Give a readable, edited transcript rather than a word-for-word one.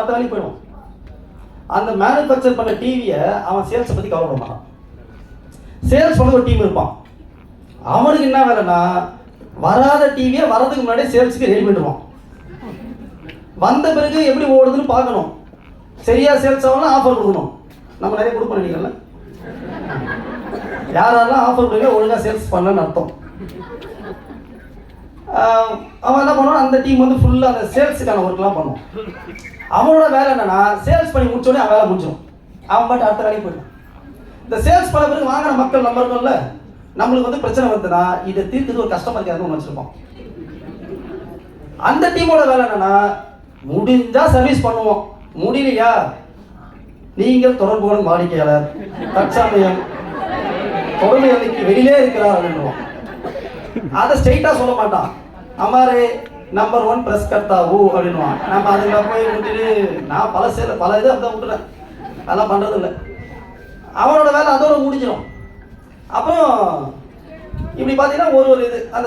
அடுத்த வேலைக்கு போயிடுவான். அந்த மேனுஃபேக்சர் பண்ண டிவியை அவன் சேல்ஸை பற்றி கவலைப்பட மாட்டான். சேல்ஸ் பண்ண ஒரு டீம் இருப்பான். அவனுக்கு என்ன வேலைன்னா வராத டிவியை வரதுக்கு முன்னாடியே சேல்ஸுக்கு ரெடி பண்ணிடுவான். வந்த பிறகு எப்படி ஓடுதுன்னு பார்க்கணும். சரியா சேல்ஸ் ஆகலாம் ஆஃபர் கொடுக்கணும். நம்ம நிறைய கொடுப்போம் நினைக்கிறேன்ல. யாரெல்லாம் ஆஃபர் கொடுக்க ஒழுங்காக சேல்ஸ் பண்ணலன்னு அர்த்தம். அவன் என்ன பண்ணுவான், அந்த டீம் வந்து ஃபுல்லாக அந்த சேல்ஸுக்கான ஒர்க்லாம் பண்ணுவான். அவனோட வேலை என்னன்னா சேல்ஸ் பண்ணி முடிச்சோடனே அவன் வேலை முடிச்சிடும். அவன் பாட்டு அடுத்த வேலைக்கு போயிடும். இந்த சேல்ஸ் பண்ண பிறகு வாங்கின மக்கள் நம்ம இருக்கோம்ல, நம்மளுக்கு வந்து பிரச்சனை வருதுன்னா இதை தீர்த்துட்டு ஒரு கஸ்டமர் கேர்னு ஒன்று வச்சிருப்போம். அந்த டீமோட வேலை என்னன்னா முடிஞ்சா சர்வீஸ் பண்ணுவோம், முடியலையா நீங்கள் தொடர்பு கொள்ளும் வாடிக்கையாளர் தற்சமயம் தொடர்பு எல்லைக்கு வெளியிலே இருக்கிறார் அப்படின்னுவோம். அதை ஸ்ட்ரெயிட்டாக சொல்ல மாட்டான். அம்மாரே நம்பர் 1 ப்ரெஸ் கர்த்தா ஊ அப்படின்வான். நம்ம அதுல போய் விட்டுட்டு நான் பல இது அப்படிதான் விட்டுறேன், அதெல்லாம் பண்ணுறது இல்லை. அவனோட வேலை அதோட முடிஞ்சிடும். அப்புறம் இப்படி பார்த்தீங்கன்னா ஒரு இது அந்த